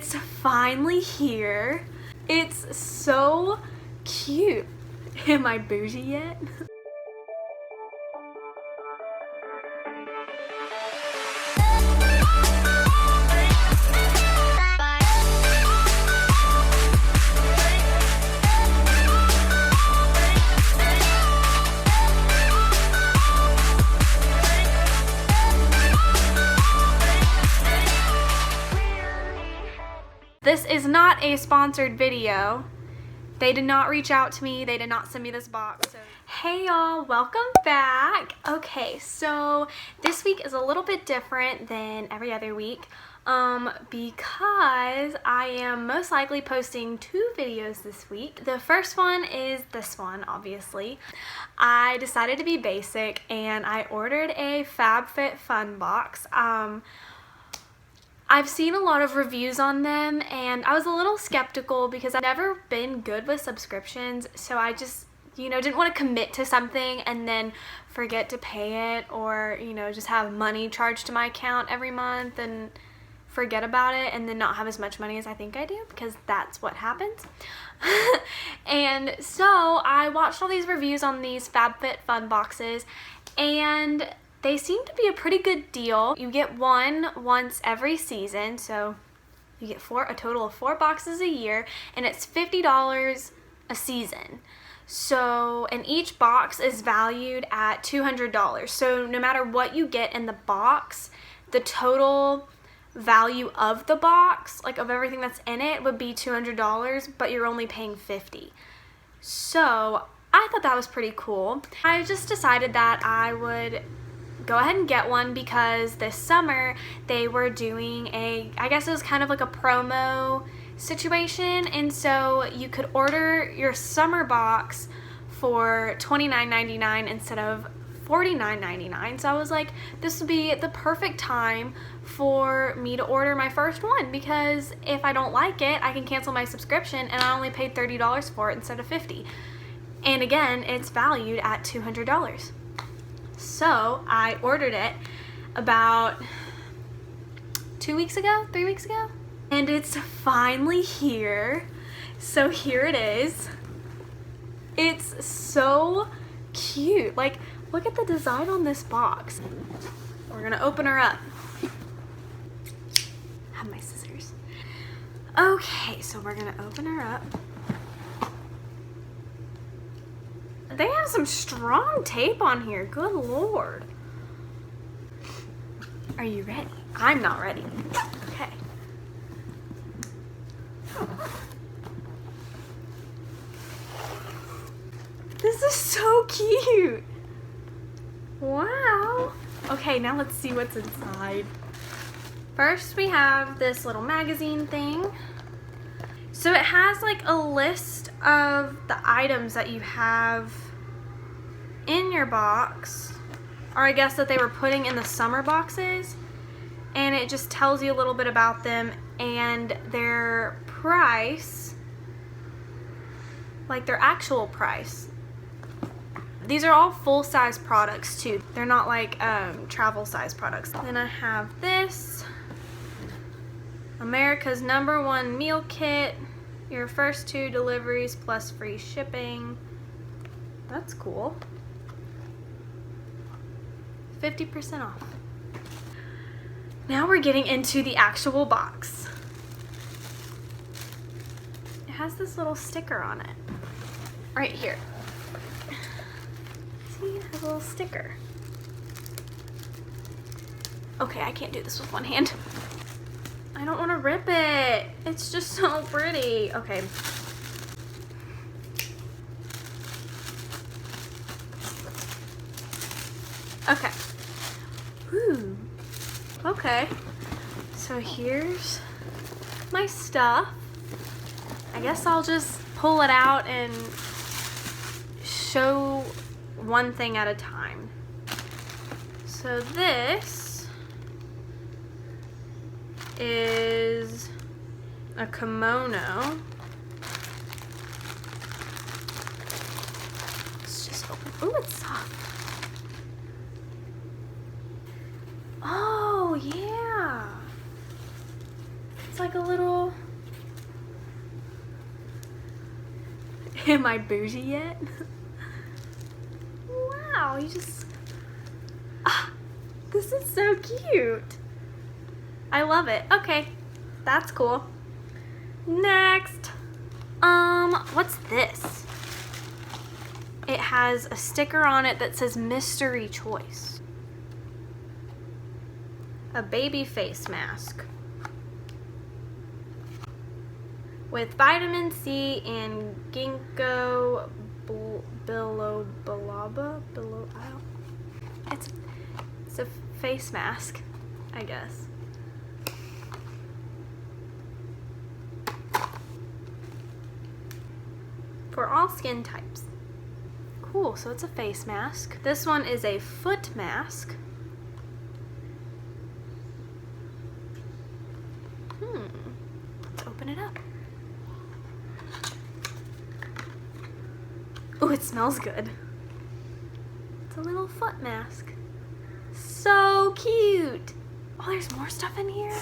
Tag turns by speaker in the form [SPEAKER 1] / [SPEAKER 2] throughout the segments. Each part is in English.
[SPEAKER 1] it's finally here. It's so cute. Am I bougie yet? This is not a sponsored video. They did not reach out to me. They did not send me this box. So. Hey y'all, welcome back. Okay, so this week is a little bit different than every other week because I am most likely posting 2 videos this week. The first one is this one, obviously. I decided to be basic and I ordered a FabFitFun box. I've seen a lot of reviews on them and I was a little skeptical because I've never been good with subscriptions, so I just, didn't want to commit to something and then forget to pay it, or, just have money charged to my account every month and forget about it and then not have as much money as I think I do, because that's what happens. And so I watched all these reviews on these FabFitFun boxes and they seem to be a pretty good deal. You get one once every season, so you get a total of 4 boxes a year, and it's $50 a season. So, and each box is valued at $200. So no matter what you get in the box, the total value of the box, like of everything that's in it, would be $200, but you're only paying $50. So I thought that was pretty cool. I just decided that I would go ahead and get one because this summer they were doing I guess it was kind of like a promo situation, and so you could order your summer box for $29.99 instead of $49.99. So I was like, this would be the perfect time for me to order my first one, because if I don't like it, I can cancel my subscription and I only paid $30 for it instead of $50. And again, it's valued at $200. So I ordered it about 3 weeks ago, and it's finally here. So here it is. It's so cute. Like, look at the design on this box. We're gonna open her up. I have my scissors. Okay, so we're gonna open her up. They have some strong tape on here. Good Lord. Are you ready? I'm not ready. Okay. This is so cute. Wow. Okay, now let's see what's inside. First, we have this little magazine thing. So it has like a list of the items that you have in your box, or I guess that they were putting in the summer boxes, and it just tells you a little bit about them and their price, like their actual price. These are all full-size products too. They're not like travel size products. Then I have this, America's #1 meal kit. Your first 2 deliveries plus free shipping. That's cool. 50% off. Now we're getting into the actual box. It has this little sticker on it. Right here. See, it has a little sticker. Okay, I can't do this with one hand. I don't want to rip it. It's just so pretty. Okay. Okay. Whew. Okay. So here's my stuff. I guess I'll just pull it out and show one thing at a time. So this is a kimono. Let's just open. Ooh, it's soft. Oh, yeah. It's like a little Am I bougie yet? Wow, you just... Ah, this is so cute. I love it. Okay, that's cool. Next. What's this? It has a sticker on it that says mystery choice. A baby face mask with vitamin C and ginkgo biloba. It's a face mask, I guess. For all skin types. Cool, so it's a face mask. This one is a foot mask. Let's open it up. Oh, it smells good. It's a little foot mask. So cute. Oh, there's more stuff in here.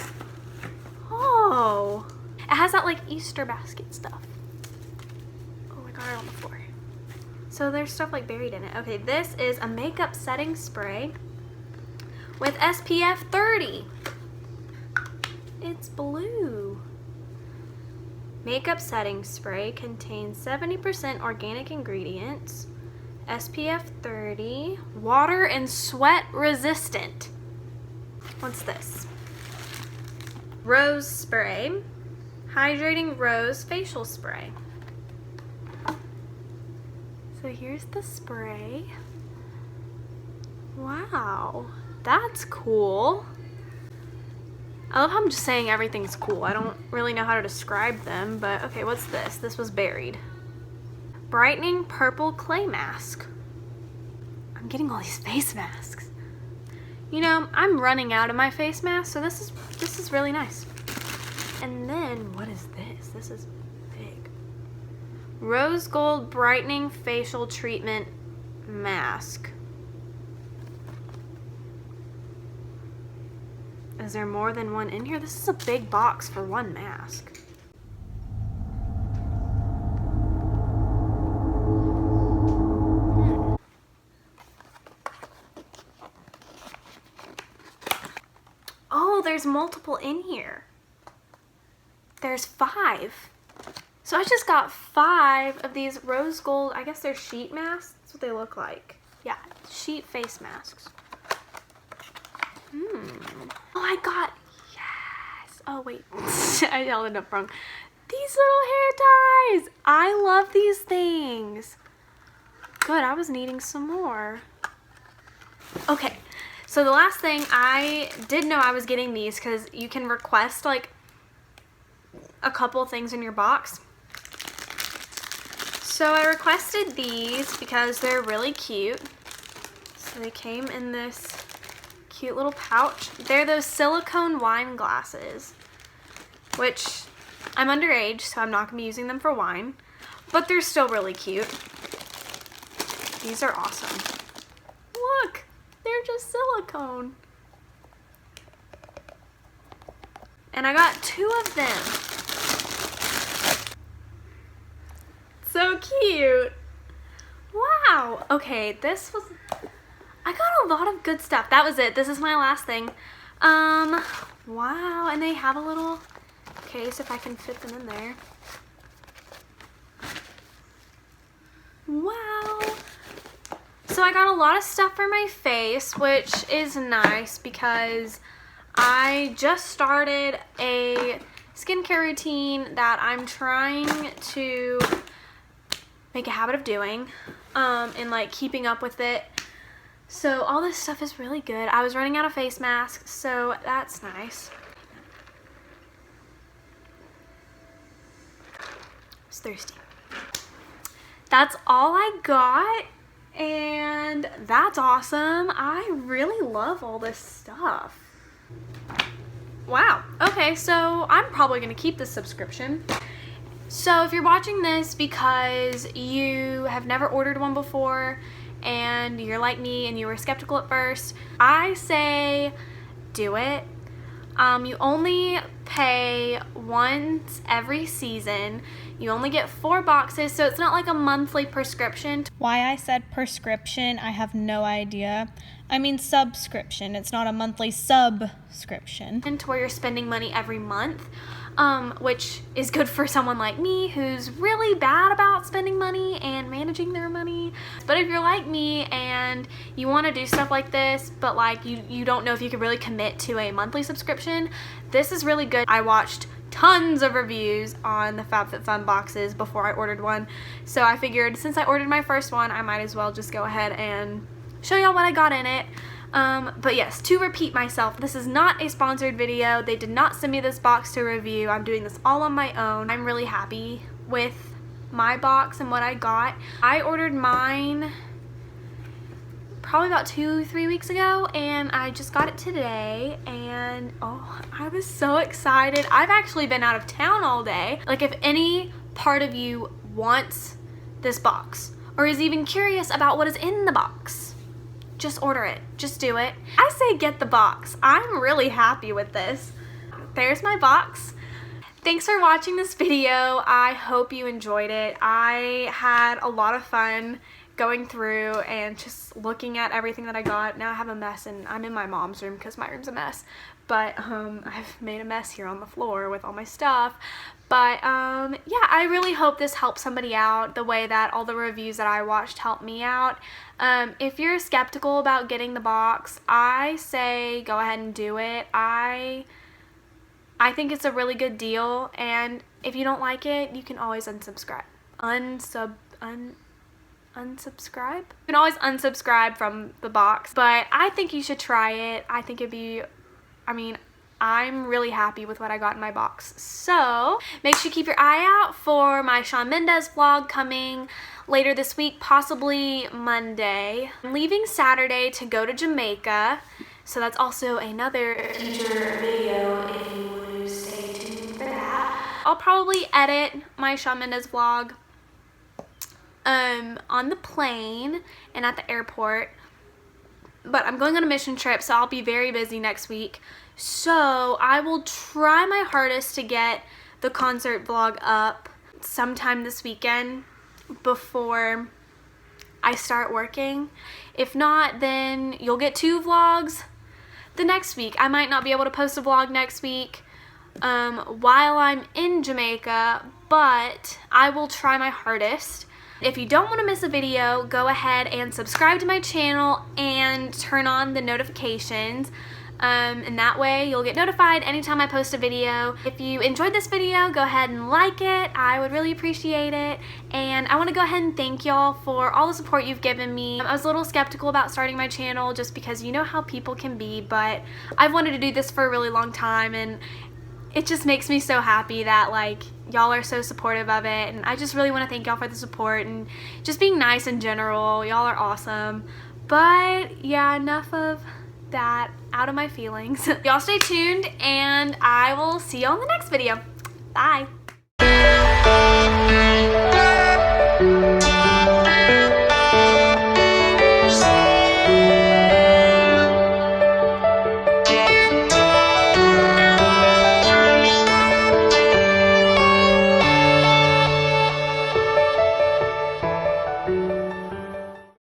[SPEAKER 1] Oh, it has that like Easter basket stuff. Oh, I got it on the floor. So there's stuff like buried in it. Okay, this is a makeup setting spray with SPF 30. It's blue. Makeup setting spray contains 70% organic ingredients, SPF 30, water and sweat resistant. What's this? Rose spray, hydrating rose facial spray. So here's the spray. Wow, that's cool. I love how I'm just saying everything's cool. I don't really know how to describe them, but okay, what's this? This was buried. Brightening purple clay mask. I'm getting all these face masks. You know, I'm running out of my face mask, so this is really nice. And then, what is this? This is big. Rose gold brightening facial treatment mask. Is there more than one in here? This is a big box for one mask. Oh, there's multiple in here. There's 5. So I just got 5 of these rose gold, I guess they're sheet masks. That's what they look like. Yeah, sheet face masks. Oh, I got, yes. Oh, wait, I held it up wrong. These little hair ties. I love these things. Good, I was needing some more. Okay, so the last thing, I did know I was getting these because you can request like a couple things in your box. So I requested these because they're really cute. So they came in this cute little pouch. They're those silicone wine glasses, which I'm underage, so I'm not going to be using them for wine, but they're still really cute. These are awesome. Look, they're just silicone. And I got 2 of them. So cute. Wow. Okay, this was... I got a lot of good stuff. That was it. This is my last thing. Wow, and they have a little case if I can fit them in there. Wow. So I got a lot of stuff for my face, which is nice because I just started a skincare routine that I'm trying to make a habit of doing, and like keeping up with it. So all this stuff is really good. I was running out of face masks, so that's nice. I was thirsty. That's all I got, and that's awesome. I really love all this stuff. Wow. Okay, so I'm probably going to keep this subscription. So if you're watching this because you have never ordered one before and you're like me and you were skeptical at first, I say do it. You only pay once every season. You only get 4 boxes, so it's not like a monthly prescription.
[SPEAKER 2] Why I said prescription, I have no idea. I mean subscription. It's not a monthly subscription.
[SPEAKER 1] To where you're spending money every month, which is good for someone like me who's really bad about spending money and managing their money. But if you're like me and you want to do stuff like this, but like you don't know if you can really commit to a monthly subscription, this is really good. I watched tons of reviews on the FabFitFun boxes before I ordered one, so I figured since I ordered my first one, I might as well just go ahead and show y'all what I got in it. But yes, to repeat myself, this is not a sponsored video. They did not send me this box to review. I'm doing this all on my own. I'm really happy with my box and what I got. I ordered mine probably about 2-3 weeks ago, and I just got it today, and oh, I was so excited. I've actually been out of town all day. Like, if any part of you wants this box or is even curious about what is in the box, just order it. Just do it. I say get the box. I'm really happy with this. There's my box. Thanks for watching this video. I hope you enjoyed it. I had a lot of fun going through and just looking at everything that I got. Now I have a mess, and I'm in my mom's room because my room's a mess. But I've made a mess here on the floor with all my stuff. But yeah, I really hope this helps somebody out the way that all the reviews that I watched helped me out. If you're skeptical about getting the box, I say go ahead and do it. I think it's a really good deal, and if you don't like it, you can always unsubscribe. Unsubscribe? You can always unsubscribe from the box, but I think you should try it. I think it'd be, I'm really happy with what I got in my box. So make sure you keep your eye out for my Shawn Mendes vlog coming later this week, possibly Monday. I'm leaving Saturday to go to Jamaica, so that's also another future video if you want to stay tuned for that. I'll probably edit my Shawn Mendes vlog on the plane and at the airport, but I'm going on a mission trip, so I'll be very busy next week. So I will try my hardest to get the concert vlog up sometime this weekend before I start working. If not, then you'll get 2 vlogs the next week. I might not be able to post a vlog next week while I'm in Jamaica, but I will try my hardest. If you don't want to miss a video, go ahead and subscribe to my channel and turn on the notifications. And that way you'll get notified anytime I post a video. If you enjoyed this video, go ahead and like it. I would really appreciate it. And I want to go ahead and thank y'all for all the support you've given me. I was a little skeptical about starting my channel just because you know how people can be, but I've wanted to do this for a really long time, and it just makes me so happy that like y'all are so supportive of it, and I just really want to thank y'all for the support and just being nice in general. Y'all are awesome. But yeah, enough of that, out of my feelings. Y'all stay tuned, and I will see y'all in the next video. Bye.